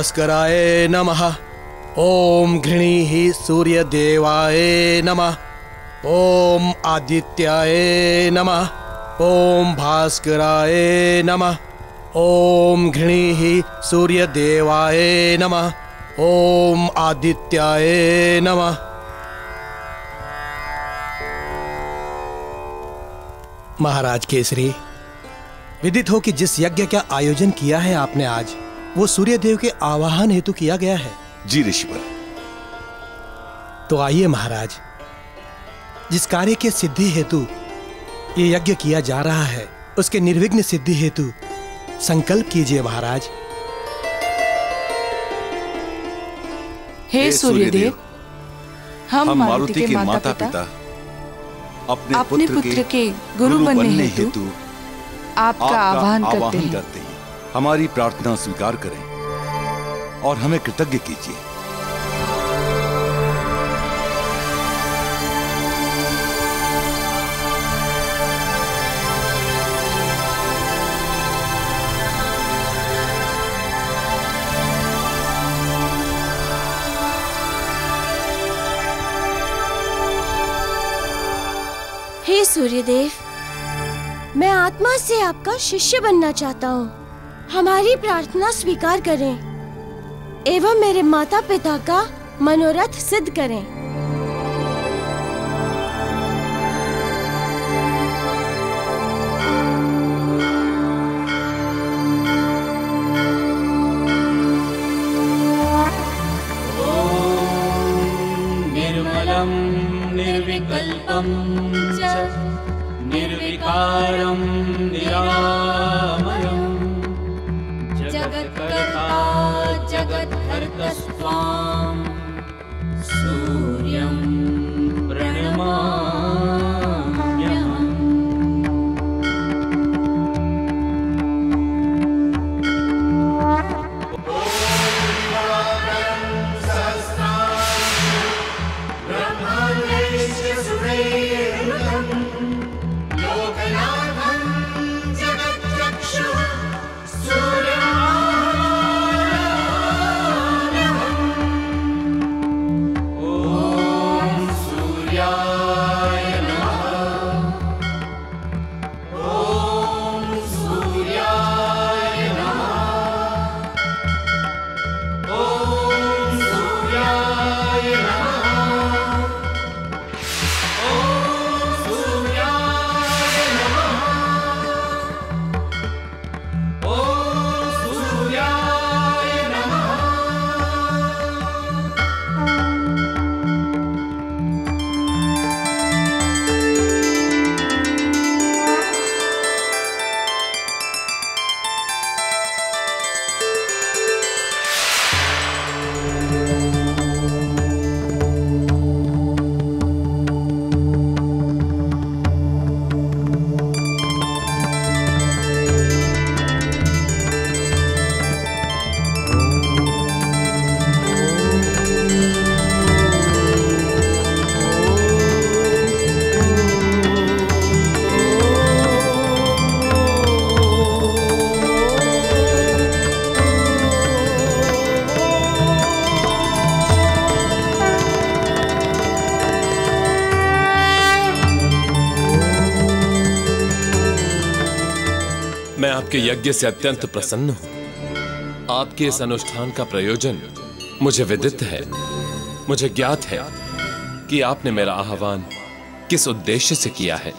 भास्कराय नमः। ओम घृणीः सूर्यदेवाय नमः। ओम आदित्याय नमः। ओम भास्कराय नमः। ओम घृणीः सूर्यदेवाय नमः। ओम आदित्याय नमः। महाराज केसरी, विदित हो कि जिस यज्ञ का आयोजन किया है आपने आज, वो सूर्यदेव के आवाहन हेतु किया गया है। जी ऋषिवर। तो आइए महाराज, जिस कार्य के सिद्धि हेतु ये यज्ञ किया जा रहा है, उसके निर्विघ्न सिद्धि हेतु संकल्प कीजिए महाराज। हे सूर्यदेव, हम मारुति के माता पिता अपने पुत्र के गुरु बनने हेतु आपका आह्वान करते हैं। हमारी प्रार्थना स्वीकार करें और हमें कृतज्ञ कीजिए। हे सूर्यदेव, मैं आत्मा से आपका शिष्य बनना चाहता हूँ। हमारी प्रार्थना स्वीकार करें एवं मेरे माता पिता का मनोरथ सिद्ध करें। निर्मलं निर्विकल्पं च निर्विकारं निरामयम् जगत्कर्ता जगद्धर्तस्त्वां सूर्यं प्रणमाम्यहम्। मैं आपके यज्ञ से अत्यंत प्रसन्न हूं। आपके इस अनुष्ठान का प्रयोजन मुझे विदित है। मुझे ज्ञात है कि आपने मेरा आह्वान किस उद्देश्य से किया है।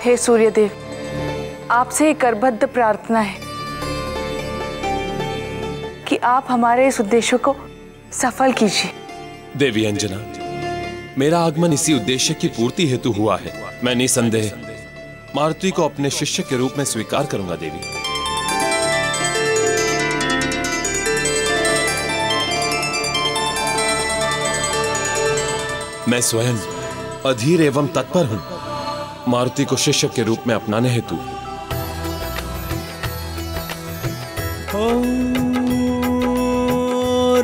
हे सूर्यदेव, आपसे एक करबद्ध प्रार्थना है कि आप हमारे इस उद्देश्य को सफल कीजिए। देवी अंजना, मेरा आगमन इसी उद्देश्य की पूर्ति हेतु हुआ है। मैं निसंदेह मारुति को अपने शिष्य के रूप में स्वीकार करूंगा। देवी, मैं स्वयं अधीर एवं तत्पर हूं मारुति को शिष्य के रूप में अपनाने हेतु।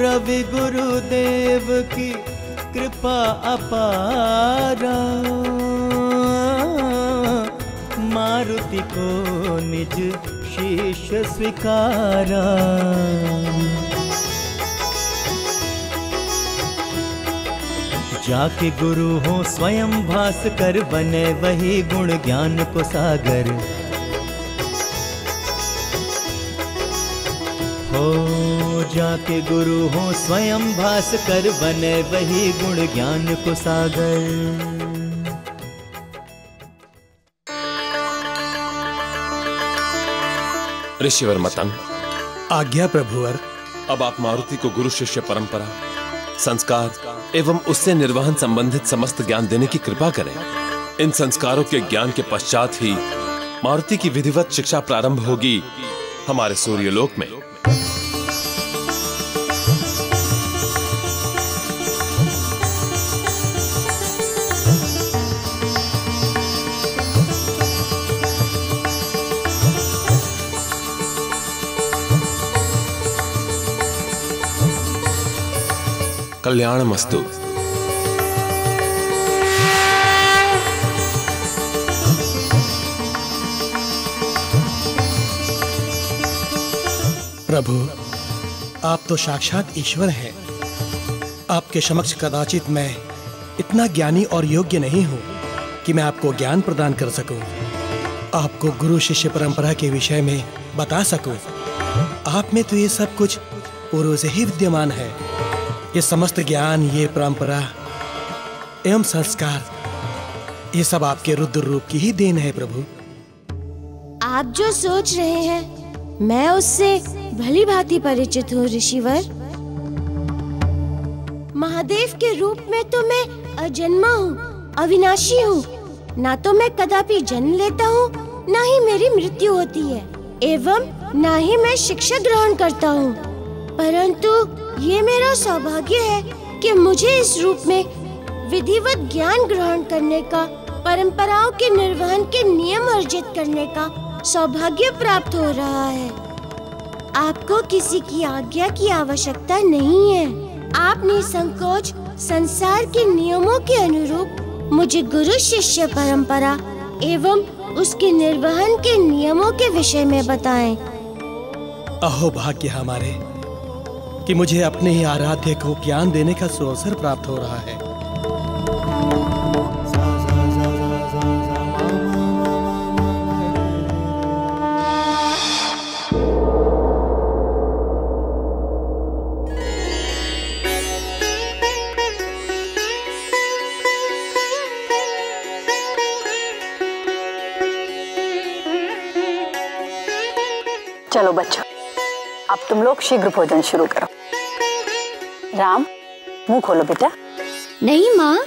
रवि गुरुदेव की कृपा अपारा, मारुति को निज शिष्य स्वीकारा। जाके गुरु हो स्वयं भास कर, बने वही गुण ज्ञान को सागर। हो जाके गुरु हो स्वयं भास कर, बने वही गुण ज्ञान को सागर। ऋषिवर मतंग, आज्ञा प्रभुवर। अब आप मारुति को गुरु शिष्य परंपरा, संस्कार एवं उससे निर्वहन संबंधित समस्त ज्ञान देने की कृपा करें। इन संस्कारों के ज्ञान के पश्चात ही मारुति की विधिवत शिक्षा प्रारंभ होगी हमारे सूर्यलोक में। कल्याणमस्तु। प्रभु, आप तो साक्षात ईश्वर हैं। आपके समक्ष कदाचित मैं इतना ज्ञानी और योग्य नहीं हूँ कि मैं आपको ज्ञान प्रदान कर सकूं, आपको गुरु शिष्य परंपरा के विषय में बता सकूं। आप में तो ये सब कुछ पूर्व से ही विद्यमान है। ये समस्त ज्ञान, ये परंपरा एवं संस्कार, ये सब आपके रुद्र रूप की ही देन है प्रभु। आप जो सोच रहे हैं मैं उससे भली भांति परिचित हूँ ऋषिवर। महादेव के रूप में तो मैं अजन्मा हूँ, अविनाशी हूँ। ना तो मैं कदापि जन्म लेता हूँ, ना ही मेरी मृत्यु होती है, एवं ना ही मैं शिक्षा ग्रहण करता हूँ। परंतु ये मेरा सौभाग्य है कि मुझे इस रूप में विधिवत ज्ञान ग्रहण करने का, परंपराओं के निर्वहन के नियम अर्जित करने का सौभाग्य प्राप्त हो रहा है। आपको किसी की आज्ञा की आवश्यकता नहीं है। आप निसंकोच संसार के नियमों के अनुरूप मुझे गुरु शिष्य परंपरा एवं उसके निर्वहन के नियमों के विषय में बताएं। अहो भाग्य हमारे कि मुझे अपने ही आराध्य को ज्ञान देने का सुअवसर प्राप्त हो रहा है। चलो बच्चों, अब तुम लोग शीघ्र भोजन शुरू करो। राम, मुंह खोलो बेटा। नहीं माँ,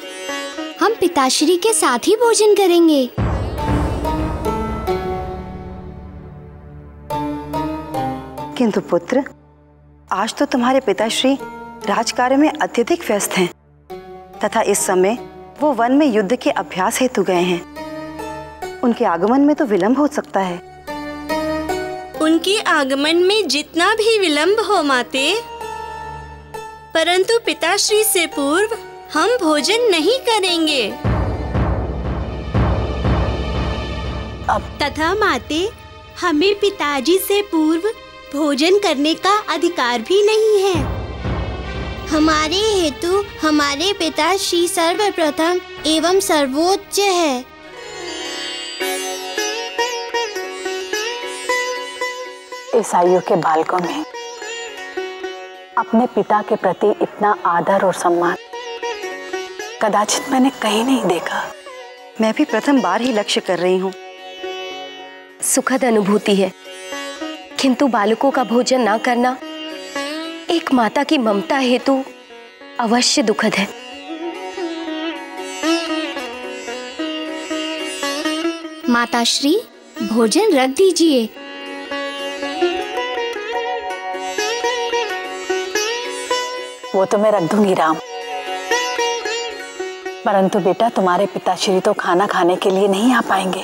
हम पिताश्री के साथ ही भोजन करेंगे। किंतु पुत्र, आज तो तुम्हारे पिताश्री राजकार्य में अत्यधिक व्यस्त हैं, तथा इस समय वो वन में युद्ध के अभ्यास हेतु गए हैं। उनके आगमन में तो विलंब हो सकता है। उनके आगमन में जितना भी विलंब हो माते, परंतु पिताश्री से पूर्व हम भोजन नहीं करेंगे। तथा माते, हमें पिताजी से पूर्व भोजन करने का अधिकार भी नहीं है। हमारे हेतु हमारे पिताश्री सर्वप्रथम एवं सर्वोच्च है। इस आयु के बालकों में अपने पिता के प्रति इतना आदर और सम्मान कदाचित मैंने कहीं नहीं देखा। मैं भी प्रथम बार ही लक्ष्य कर रही हूँ। सुखद अनुभूति है, किंतु बालकों का भोजन न करना एक माता की ममता हेतु अवश्य दुखद है। माताश्री, भोजन रख दीजिए। वो तो मैं रख दूंगी राम, परंतु बेटा तुम्हारे पिताश्री तो खाना खाने के लिए नहीं आ पाएंगे।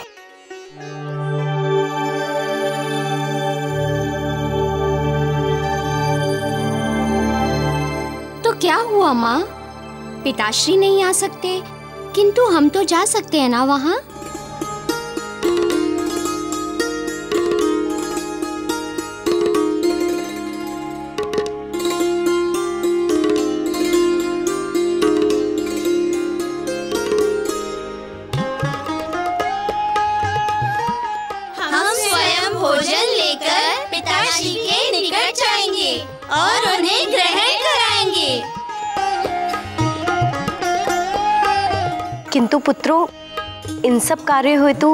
तो क्या हुआ माँ? पिताश्री नहीं आ सकते, किंतु हम तो जा सकते हैं ना वहाँ। हम स्वयं भोजन लेकर पिताश्री के निकट जाएंगे और उन्हें ग्रहण कराएंगे। किंतु पुत्रों, इन सब कार्यों हेतु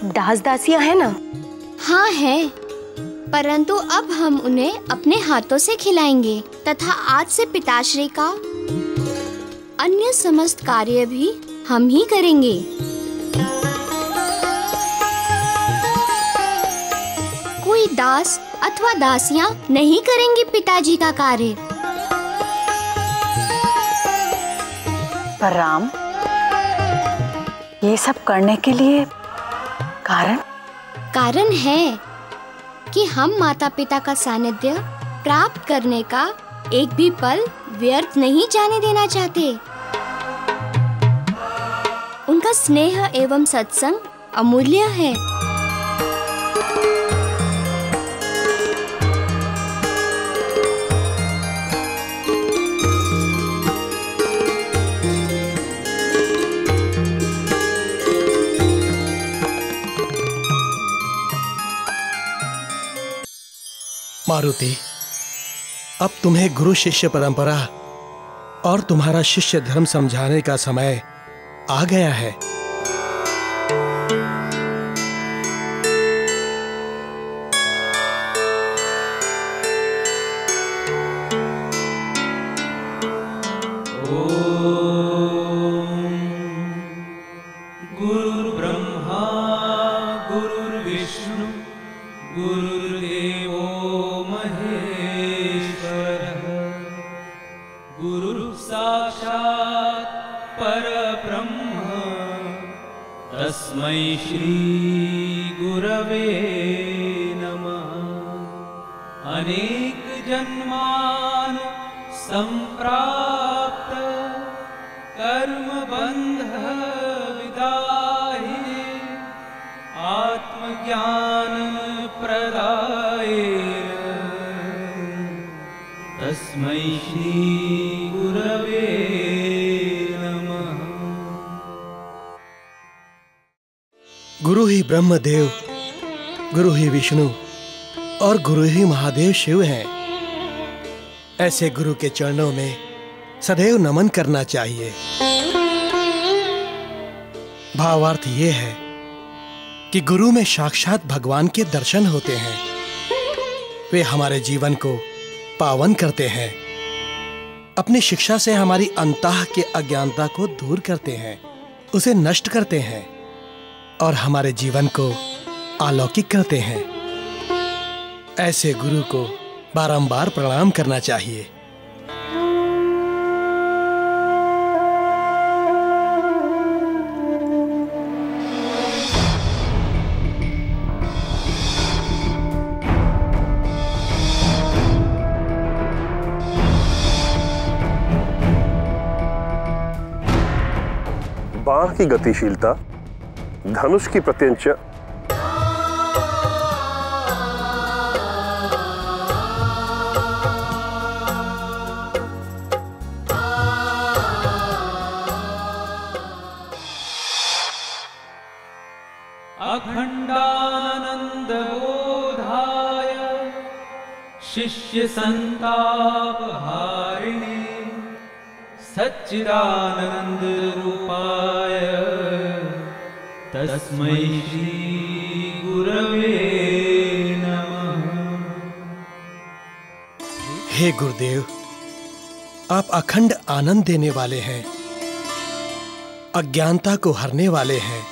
दास दासियां हैं ना? हाँ है, परंतु अब हम उन्हें अपने हाथों से खिलाएंगे तथा आज से पिताश्री का अन्य समस्त कार्य भी हम ही करेंगे। कोई दास अथवा दासियां नहीं करेंगी पिताजी का कार्य। पर राम, ये सब करने के लिए कारण है कि हम माता पिता का सानिध्य प्राप्त करने का एक भी पल व्यर्थ नहीं जाने देना चाहते। उनका स्नेह एवं सत्संग अमूल्य है। मारुति, अब तुम्हें गुरु शिष्य परंपरा और तुम्हारा शिष्य धर्म समझाने का समय आ गया है। तस्मै श्री गुरवे नमः। अनेक जन्मान संप्राप्त कर्म बंध विदाहि आत्मज्ञान प्रदाय तस्मै श्री गुरवे गुरु ही ब्रह्मदेव, गुरु ही विष्णु और गुरु ही महादेव शिव हैं। ऐसे गुरु के चरणों में सदैव नमन करना चाहिए। भावार्थ ये है कि गुरु में साक्षात भगवान के दर्शन होते हैं। वे हमारे जीवन को पावन करते हैं, अपनी शिक्षा से हमारी अंतः के अज्ञानता को दूर करते हैं, उसे नष्ट करते हैं और हमारे जीवन को अलौकिक करते हैं। ऐसे गुरु को बारंबार प्रणाम करना चाहिए। बाण की गतिशीलता, धनुष की प्रत्यंचा, अखंडानंद बोधाय शिष्य संताप हारिणे सच्चिदानंद रूपाय तस्मै श्री गुरवे नमः। हे गुरुदेव, आप अखंड आनंद देने वाले हैं, अज्ञानता को हरने वाले हैं,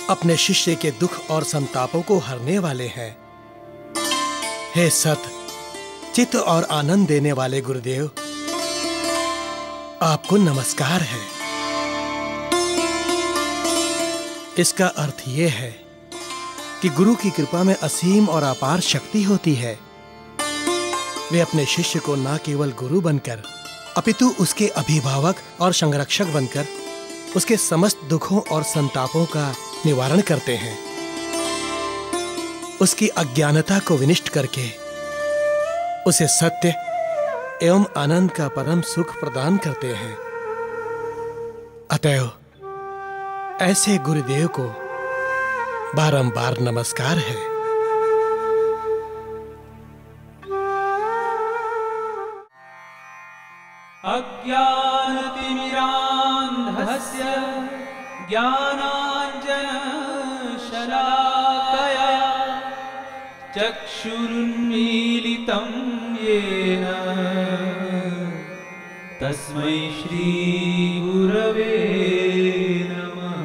अपने शिष्य के दुख और संतापों को हरने वाले हैं। हे सत, चित्त और आनंद देने वाले गुरुदेव, आपको नमस्कार है। इसका अर्थ यह है कि गुरु की कृपा में असीम और अपार शक्ति होती है। वे अपने शिष्य को न केवल गुरु बनकर अपितु उसके अभिभावक और संरक्षक बनकर उसके समस्त दुखों और संतापों का निवारण करते हैं, उसकी अज्ञानता को विनष्ट करके उसे सत्य एवं आनंद का परम सुख प्रदान करते हैं। अतएव ऐसे गुरुदेव को बारंबार नमस्कार है। अज्ञानतिमिरान्धस्य ज्ञानाञ्जनशलाकया चक्षुरुन्मीलितं येन तस्मै श्रीगुरवे नमः।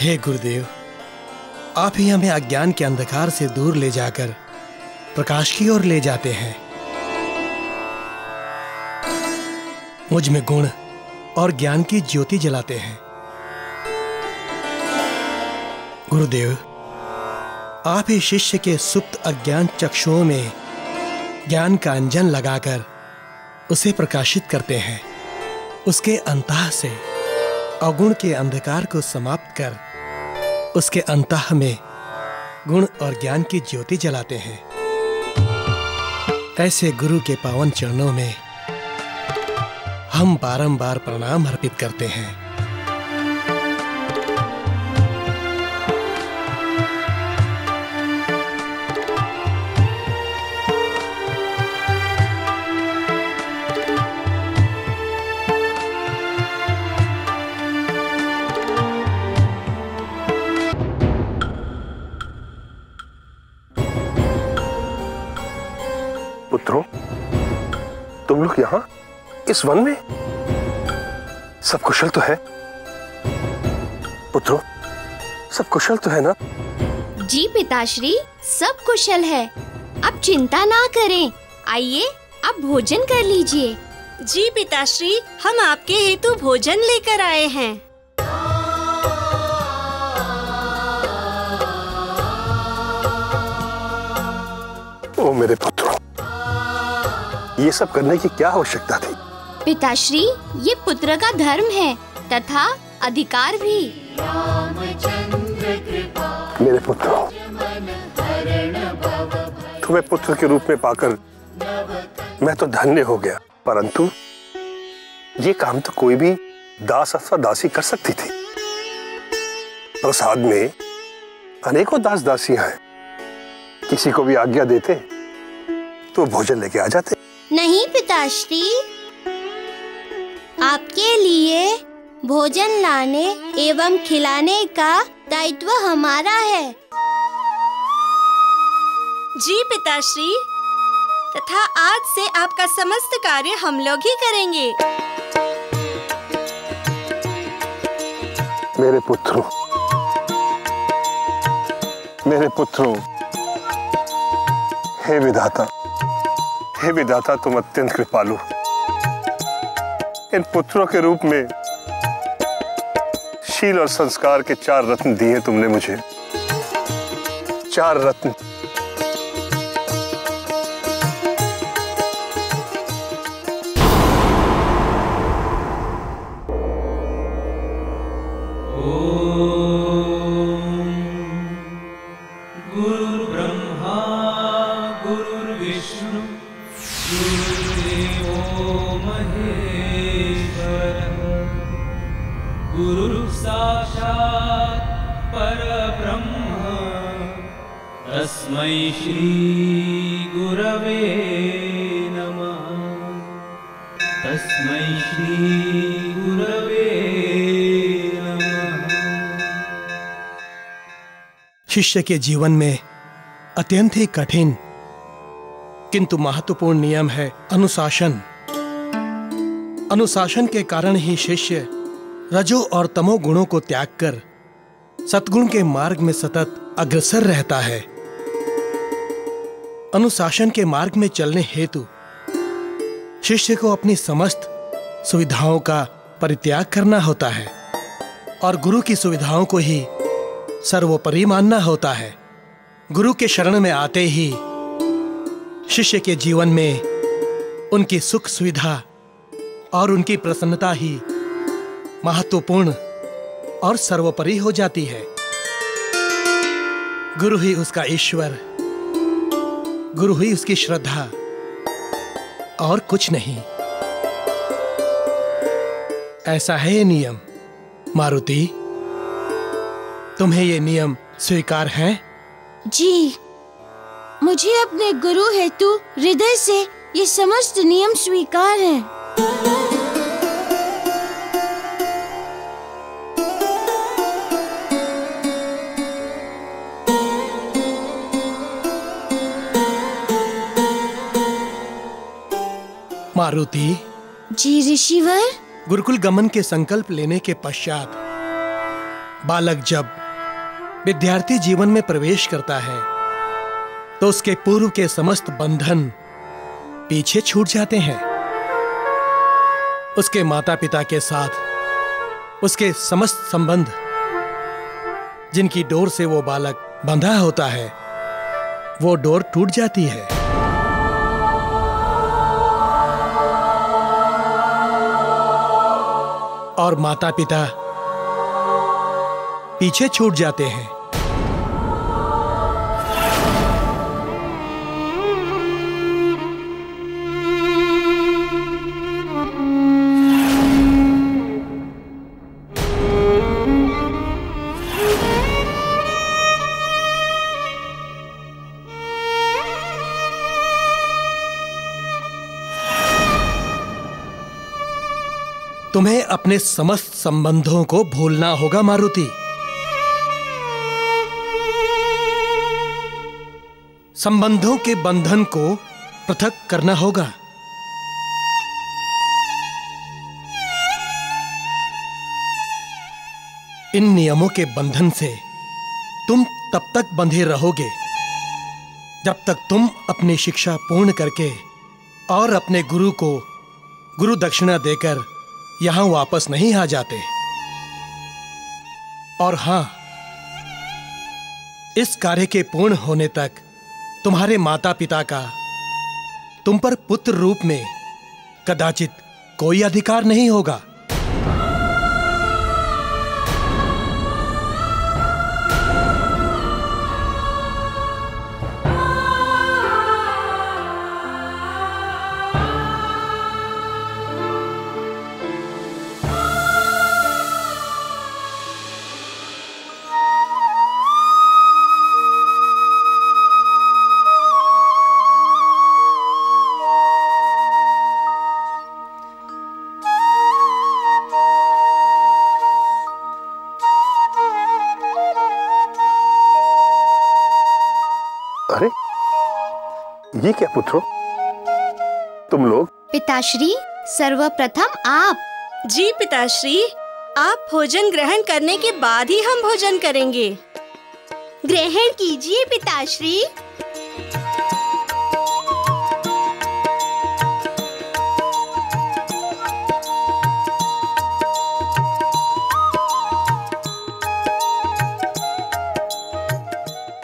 हे गुरुदेव, आप ही हमें अज्ञान के अंधकार से दूर ले जाकर प्रकाश की ओर ले जाते हैं। मुझ में गुण और ज्ञान की ज्योति जलाते हैं। गुरुदेव, आप ही शिष्य के सुप्त अज्ञान चक्षुओं में ज्ञान का अंजन लगाकर उसे प्रकाशित करते हैं। उसके अंतः से अवगुण के अंधकार को समाप्त कर उसके अंतः में गुण और ज्ञान की ज्योति जलाते हैं। ऐसे गुरु के पावन चरणों में हम बारंबार प्रणाम अर्पित करते हैं। पुत्रों, तुम लोग यहाँ इस वन में? सब कुशल तो है? पुत्रों, सब कुशल तो है ना? जी पिताश्री, सब कुशल है। अब चिंता ना करें। आइए, अब भोजन कर लीजिए। जी पिताश्री, हम आपके हेतु भोजन लेकर आए हैं। ओ मेरे पुत्रों, ये सब करने की क्या आवश्यकता थी? पिताश्री, ये पुत्र का धर्म है तथा अधिकार भी। मेरे पुत्रों, तुम्हें पुत्र के रूप में पाकर मैं तो धन्य हो गया, परंतु ये काम तो कोई भी दास अथवा दासी कर सकती थी। प्रसाद में अनेकों दास दासियां हैं, किसी को भी आज्ञा देते तो भोजन लेके आ जाते। नहीं पिताश्री, आपके लिए भोजन लाने एवं खिलाने का दायित्व हमारा है। जी पिताश्री, तथा आज से आपका समस्त कार्य हम लोग ही करेंगे। मेरे पुत्रों, हे विधाता, तुम अत्यंत कृपालु। इन पुत्रों के रूप में शील और संस्कार के 4 रत्न दिए तुमने मुझे। 4 रत्न। गुरुर्ब्रह्मा गुरुर्विष्णु गुरुर्देवो महेश्वरः गुरुः साक्षात् परब्रह्म तस्मै श्री गुरवे नमः। तस्मै श्री गुरवे नमः। शिष्य के जीवन में अत्यंत ही कठिन किंतु महत्वपूर्ण नियम है अनुशासन। अनुशासन के कारण ही शिष्य रजो और तमो गुणों को त्याग कर सद्गुण के मार्ग में सतत अग्रसर रहता है। अनुशासन के मार्ग में चलने हेतु शिष्य को अपनी समस्त सुविधाओं का परित्याग करना होता है और गुरु की सुविधाओं को ही सर्वोपरि मानना होता है। गुरु के शरण में आते ही शिष्य के जीवन में उनकी सुख सुविधा और उनकी प्रसन्नता ही महत्वपूर्ण और सर्वोपरि हो जाती है। गुरु ही उसका ईश्वर, गुरु ही उसकी श्रद्धा और कुछ नहीं। ऐसा है ये नियम। मारुति, तुम्हें ये नियम स्वीकार है? जी, मुझे अपने गुरु हेतु हृदय से ये समस्त नियम स्वीकार हैं। मारुति। जी ऋषिवर। गुरुकुल गमन के संकल्प लेने के पश्चात बालक जब विद्यार्थी जीवन में प्रवेश करता है तो उसके पूर्व के समस्त बंधन पीछे छूट जाते हैं। उसके माता पिता के साथ उसके समस्त संबंध, जिनकी डोर से वो बालक बंधा होता है, वो डोर टूट जाती है। और माता पिता पीछे छूट जाते हैं। तुम्हें अपने समस्त संबंधों को भूलना होगा मारुति। संबंधों के बंधन को पृथक करना होगा। इन नियमों के बंधन से तुम तब तक बंधे रहोगे जब तक तुम अपनी शिक्षा पूर्ण करके और अपने गुरु को गुरु दक्षिणा देकर यहां वापस नहीं आ जाते। और हां, इस कार्य के पूर्ण होने तक तुम्हारे माता पिता का तुम पर पुत्र रूप में कदाचित कोई अधिकार नहीं होगा। अरे ये क्या पुत्रो, तुम लोग? पिताश्री, सर्वप्रथम आप। जी पिताश्री, आप भोजन ग्रहण करने के बाद ही हम भोजन करेंगे। ग्रहण कीजिए पिताश्री।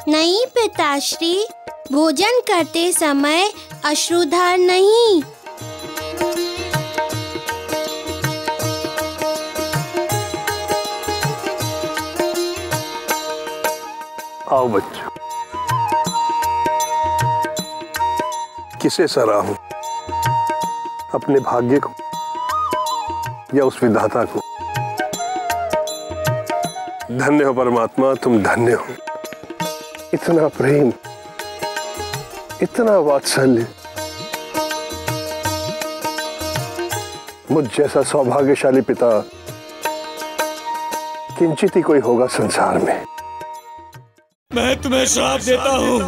नहीं पिताश्री, भोजन करते समय अश्रुधार नहीं। आओ बच्चों, किसे सराहूं, अपने भाग्य को या उस विधाता को? धन्य हो परमात्मा, तुम धन्य हो। इतना प्रेम, इतना वात्सल्य, मुझ जैसा सौभाग्यशाली पिता किंचित ही कोई होगा संसार में। मैं तुम्हें श्राप देता हूँ,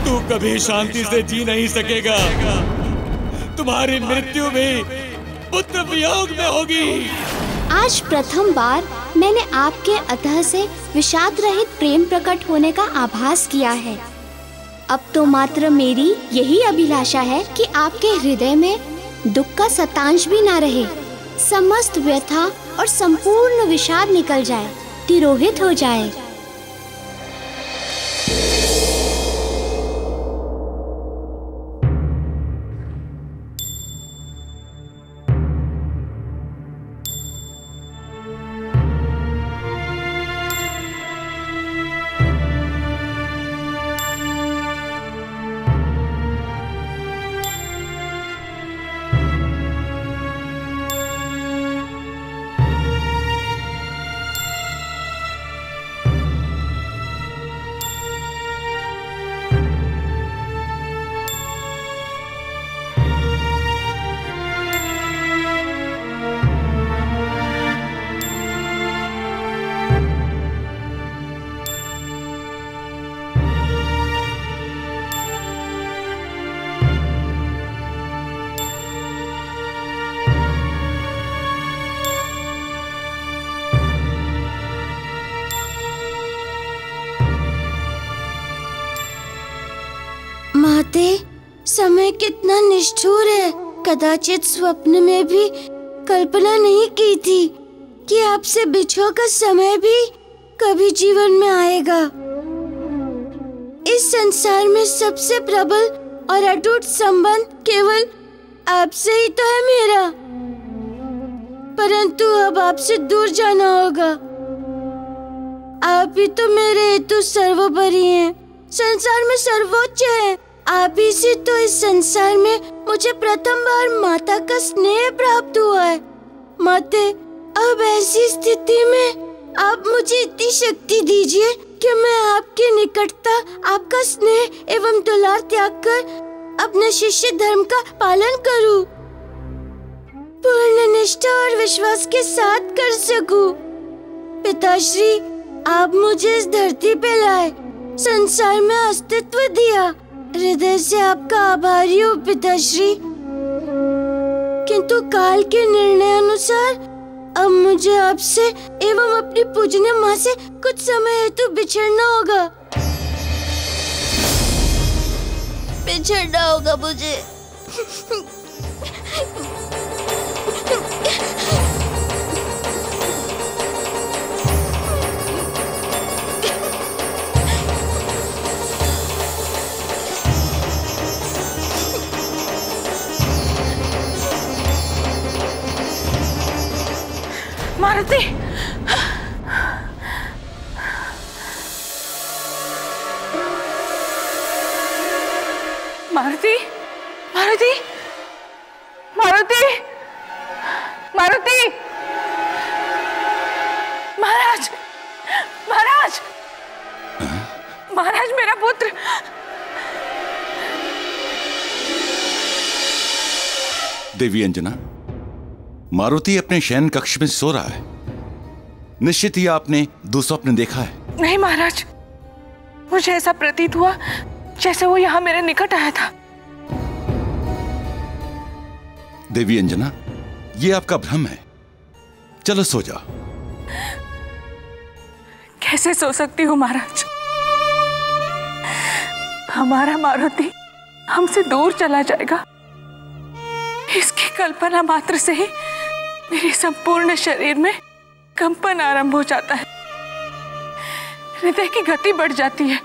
तू कभी शांति से जी नहीं सकेगा। तुम्हारी मृत्यु भी पुत्र वियोग में होगी। आज प्रथम बार मैंने आपके अतः से विषाद रहित प्रेम प्रकट होने का आभास किया है। अब तो मात्र मेरी यही अभिलाषा है कि आपके हृदय में दुख का शतांश भी ना रहे, समस्त व्यथा और संपूर्ण विषाद निकल जाए, तिरोहित हो जाए। माते, समय कितना निष्ठुर है। कदाचित स्वप्न में भी कल्पना नहीं की थी कि आपसे बिछो का समय भी कभी जीवन में आएगा। इस संसार में सबसे प्रबल और अटूट संबंध केवल आपसे ही तो है मेरा, परंतु अब आपसे दूर जाना होगा। आप ही तो मेरे हेतु सर्वोपरि हैं, संसार में सर्वोच्च है। आप ही से तो इस संसार में मुझे प्रथम बार माता का स्नेह प्राप्त हुआ है। माते, अब ऐसी स्थिति में आप मुझे इतनी शक्ति दीजिए कि मैं आपकी निकटता, आपका स्नेह एवं दुलार त्याग कर अपने शिष्य धर्म का पालन करूं, पूर्ण निष्ठा और विश्वास के साथ कर सकूं। पिताश्री, आप मुझे इस धरती पे लाए, संसार में अस्तित्व दिया। हृदय से आपका आभारी हूँ पिताश्री। किंतु काल के निर्णय अनुसार अब मुझे आपसे एवं अपनी पूजनीय माँ से कुछ समय हेतु बिछड़ना होगा। बिछड़ना होगा मुझे। मारुति, मारुति, मारुति, मारुति, मारुति, महाराज, महाराज, महाराज, मेरा पुत्र। देवी अंजना, मारुति अपने शयन कक्ष में सो रहा है। निश्चित ही आपने दुस्वप्न देखा है। नहीं महाराज, मुझे ऐसा प्रतीत हुआ जैसे वो यहाँ मेरे निकट आया था। देवी अंजना, ये आपका भ्रम है। चलो सो जाओ। कैसे सो सकती हूँ महाराज? हमारा मारुति हमसे दूर चला जाएगा, इसकी कल्पना मात्र से ही मेरे संपूर्ण शरीर में कंपन आरंभ हो जाता है, हृदय की गति बढ़ जाती है।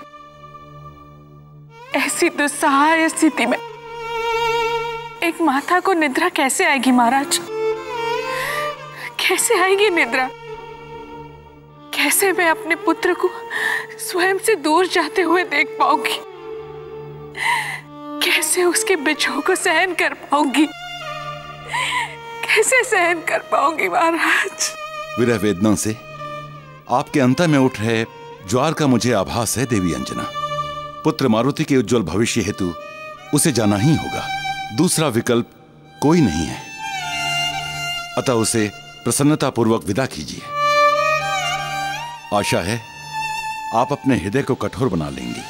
ऐसी दुस्सहाय स्थिति में एक माता को निद्रा कैसे आएगी महाराज? कैसे आएगी निद्रा? कैसे मैं अपने पुत्र को स्वयं से दूर जाते हुए देख पाऊंगी? कैसे उसके बिछोह को सहन कर पाऊंगी? कैसे सहन कर पाऊंगी महाराज? विरह वेदना से आपके अंतर में उठ रहे ज्वार का मुझे आभास है देवी अंजना। पुत्र मारुति के उज्जवल भविष्य हेतु उसे जाना ही होगा, दूसरा विकल्प कोई नहीं है। अतः उसे प्रसन्नता पूर्वक विदा कीजिए। आशा है आप अपने हृदय को कठोर बना लेंगी।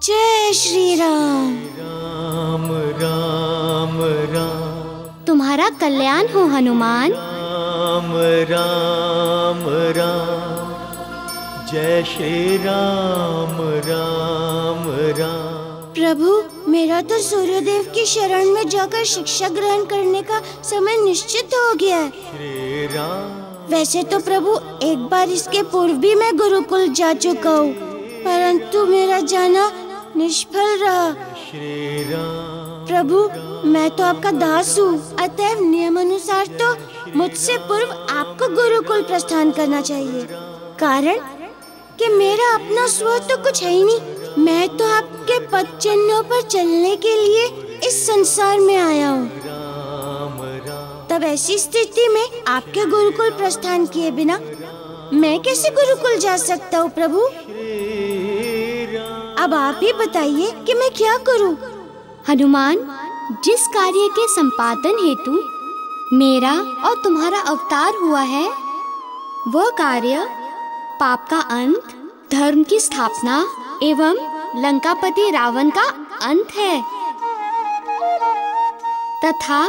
जय श्री राम। राम राम राम। तुम्हारा कल्याण हो हनुमान। राम राम राम। जय श्री राम राम राम। प्रभु, मेरा तो सूर्यदेव की शरण में जाकर शिक्षा ग्रहण करने का समय निश्चित हो गया है। श्री राम। वैसे तो प्रभु एक बार इसके पूर्व भी मैं गुरुकुल जा चुका हूँ, परंतु मेरा जाना निष्फल रहा। श्री राम। प्रभु, मैं तो आपका दास हूँ, अतएव नियम अनुसार तो मुझसे पूर्व आपको गुरुकुल प्रस्थान करना चाहिए। कारण कि मेरा अपना स्व तो कुछ है ही नहीं। मैं तो आपके पद चिन्हों पर चलने के लिए इस संसार में आया हूँ। तब ऐसी स्थिति में आपके गुरुकुल प्रस्थान किए बिना मैं कैसे गुरुकुल जा सकता हूँ प्रभु? अब आप ही बताइए कि मैं क्या करूं? हनुमान, जिस कार्य के संपादन हेतु मेरा और तुम्हारा अवतार हुआ है, वह कार्य पाप का अंत, धर्म की स्थापना एवं लंकापति रावण का अंत है तथा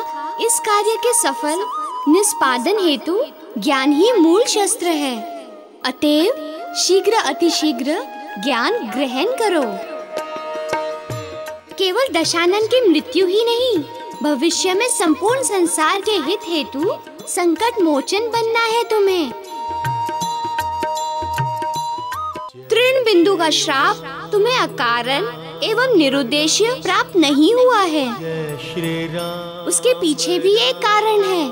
इस कार्य के सफल निष्पादन हेतु ज्ञान ही मूल शस्त्र है। अतएव शीघ्र अतिशीघ्र ज्ञान ग्रहण करो। केवल दशानन की मृत्यु ही नहीं, भविष्य में संपूर्ण संसार के हित हेतु संकट मोचन बनना है तुम्हें। तृण बिंदु का श्राप तुम्हें अकारण एवं निरुद्देश्य प्राप्त नहीं हुआ है। उसके पीछे भी एक कारण है।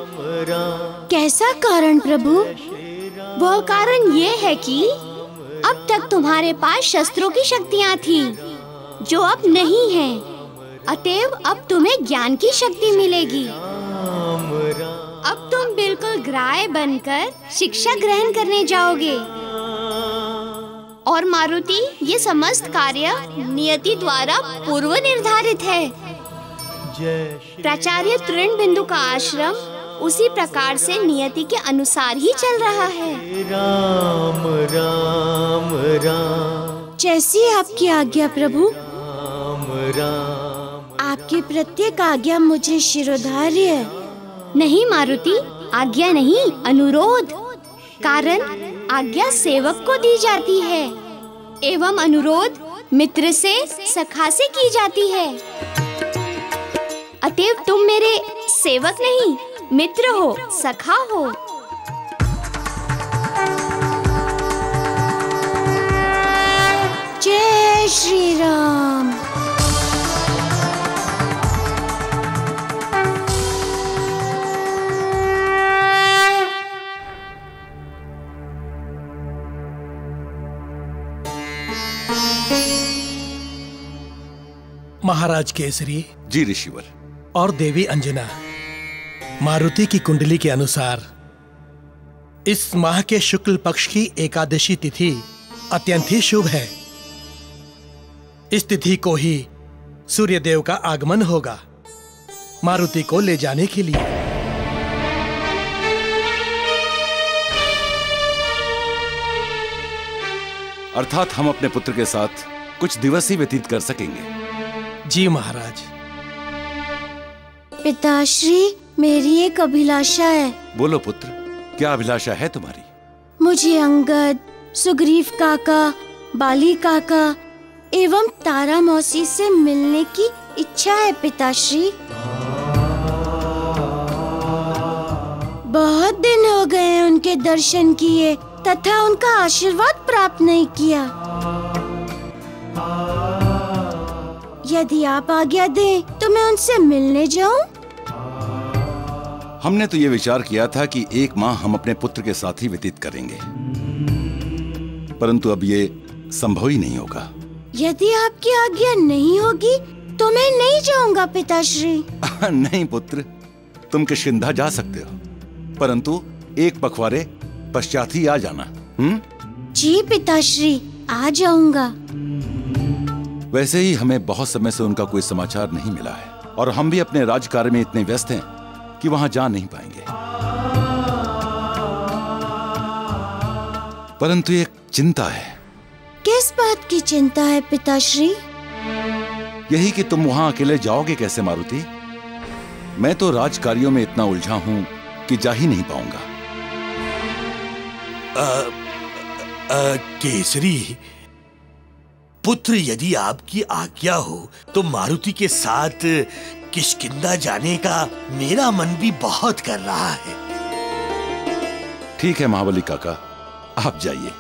कैसा कारण प्रभु? वह कारण ये है कि अब तक तुम्हारे पास शस्त्रों की शक्तियाँ थी जो अब नहीं है। अतएव अब तुम्हें ज्ञान की शक्ति मिलेगी। अब तुम बिल्कुल ग्राह्य बनकर शिक्षा ग्रहण करने जाओगे। और मारुति, ये समस्त कार्य नियति द्वारा पूर्व निर्धारित है। प्राचार्य तृण बिंदु का आश्रम उसी प्रकार से नियति के अनुसार ही चल रहा है। राम राम राम। जैसी आपकी आज्ञा प्रभु। राम राम। आपकी प्रत्येक आज्ञा मुझे शिरोधार्य है। नहीं मारुति, आज्ञा नहीं, अनुरोध। कारण आज्ञा सेवक को दी जाती है एवं अनुरोध मित्र से, सखा से की जाती है। अतएव तुम मेरे सेवक नहीं, मित्र हो, सखा हो। जय श्री राम। महाराज केसरी जी ऋषिवर। और देवी अंजना, मारुति की कुंडली के अनुसार इस माह के शुक्ल पक्ष की एकादशी तिथि अत्यंत ही शुभ है। इस तिथि को ही सूर्यदेव का आगमन होगा मारुति को ले जाने के लिए। अर्थात हम अपने पुत्र के साथ कुछ दिवस ही व्यतीत कर सकेंगे। जी महाराज। पिताश्री, मेरी एक अभिलाषा है। बोलो पुत्र, क्या अभिलाषा है तुम्हारी? मुझे अंगद, सुग्रीव काका, बाली काका एवं तारा मौसी से मिलने की इच्छा है पिताश्री। बहुत दिन हो गए हैं उनके दर्शन किए तथा उनका आशीर्वाद प्राप्त नहीं किया। यदि आप आज्ञा दें तो मैं उनसे मिलने जाऊं? हमने तो ये विचार किया था कि एक माह हम अपने पुत्र के साथ ही व्यतीत करेंगे, परंतु अब ये संभव ही नहीं होगा। यदि आपकी आज्ञा नहीं होगी तो मैं नहीं जाऊंगा पिताश्री। नहीं पुत्र, तुम किष्किंधा जा सकते हो, परंतु एक पखवाड़े पश्चात ही आ जाना। जी पिताश्री, आ जाऊंगा। वैसे ही हमें बहुत समय से उनका कोई समाचार नहीं मिला है और हम भी अपने राजकार्य में इतने व्यस्त हैं कि वहां जा नहीं पाएंगे। परंतु एक चिंता है। किस बात की चिंता है पिताश्री? यही कि तुम वहां अकेले जाओगे कैसे मारुति? मैं तो राजकार्यों में इतना उलझा हूं कि जा ही नहीं पाऊंगा। केसरी पुत्र, यदि आपकी आज्ञा हो तो मारुति के साथ किष्किंधा जाने का मेरा मन भी बहुत कर रहा है। ठीक है महाबली काका, आप जाइए।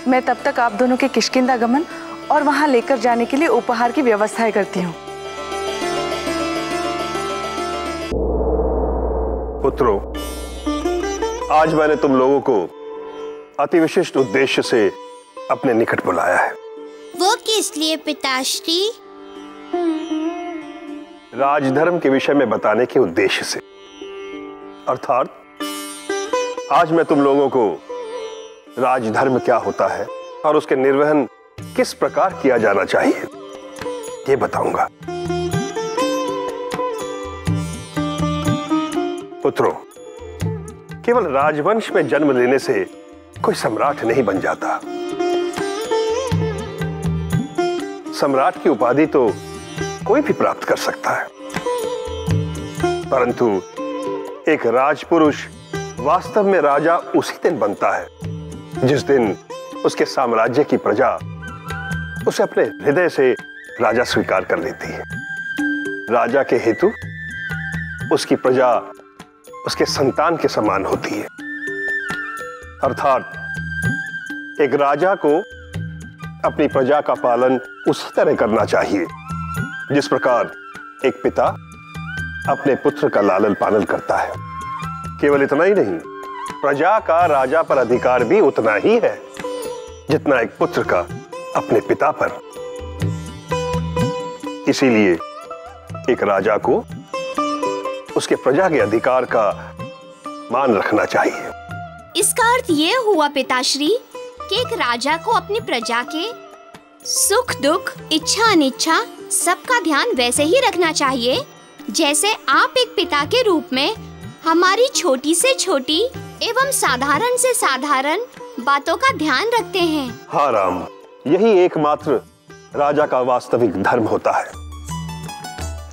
मैं तब तक आप दोनों के किष्किंधा गमन और वहां लेकर जाने के लिए उपहार की व्यवस्थाएं करती हूँ। पुत्रों, आज मैंने तुम लोगों को अति विशिष्ट उद्देश्य से अपने निकट बुलाया है। वो किस लिए पिताश्री? राजधर्म के विषय में बताने के उद्देश्य से। अर्थात आज मैं तुम लोगों को राजधर्म क्या होता है और उसके निर्वहन किस प्रकार किया जाना चाहिए ये बताऊंगा। पुत्रों, केवल राजवंश में जन्म लेने से कोई सम्राट नहीं बन जाता। सम्राट की उपाधि तो कोई भी प्राप्त कर सकता है, परंतु एक राजपुरुष वास्तव में राजा उसी दिन बनता है जिस दिन उसके साम्राज्य की प्रजा उसे अपने हृदय से राजा स्वीकार कर लेती है। राजा के हेतु उसकी प्रजा उसके संतान के समान होती है। अर्थात एक राजा को अपनी प्रजा का पालन उसी तरह करना चाहिए जिस प्रकार एक पिता अपने पुत्र का लालन पालन करता है। केवल इतना ही नहीं, प्रजा का राजा पर अधिकार भी उतना ही है जितना एक पुत्र का अपने पिता पर। इसीलिए एक राजा को उसके प्रजा के अधिकार का मान रखना चाहिए। इसका अर्थ ये हुआ पिताश्री कि एक राजा को अपनी प्रजा के सुख दुख, इच्छा अनिच्छा सबका ध्यान वैसे ही रखना चाहिए जैसे आप एक पिता के रूप में हमारी छोटी से छोटी एवं साधारण से साधारण बातों का ध्यान रखते हैं। हाँ राम, यही एकमात्र राजा का वास्तविक धर्म होता है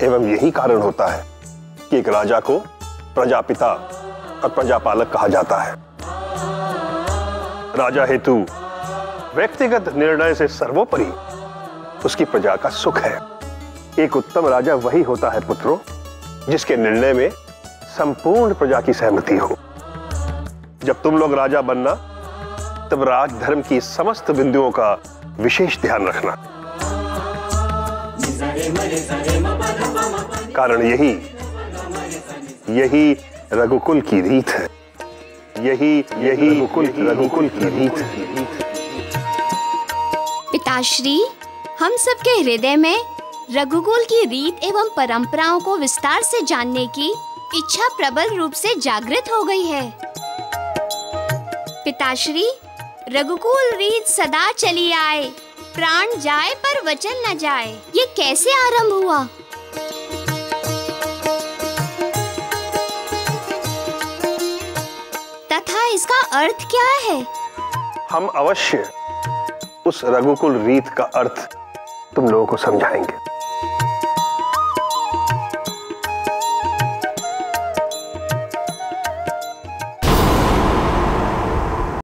एवं यही कारण होता है कि एक राजा को प्रजापिता और प्रजापालक कहा जाता है। राजा हेतु व्यक्तिगत निर्णय से सर्वोपरि उसकी प्रजा का सुख है। एक उत्तम राजा वही होता है पुत्रों जिसके निर्णय में संपूर्ण प्रजा की सहमति हो। जब तुम लोग राजा बनना तब राजधर्म की समस्त बिंदुओं का विशेष ध्यान रखना। कारण यही रघुकुल की रीत है। यही रघुकुल की रीत है। पिताश्री, हम सबके हृदय में रघुकुल की रीत एवं परंपराओं को विस्तार से जानने की इच्छा प्रबल रूप से जागृत हो गई है। पिताश्री, रघुकुल रीत सदा चली आए, प्राण जाए पर वचन न जाए, ये कैसे आरंभ हुआ? तथा इसका अर्थ क्या है? हम अवश्य उस रघुकुल रीत का अर्थ तुम लोगों को समझाएंगे।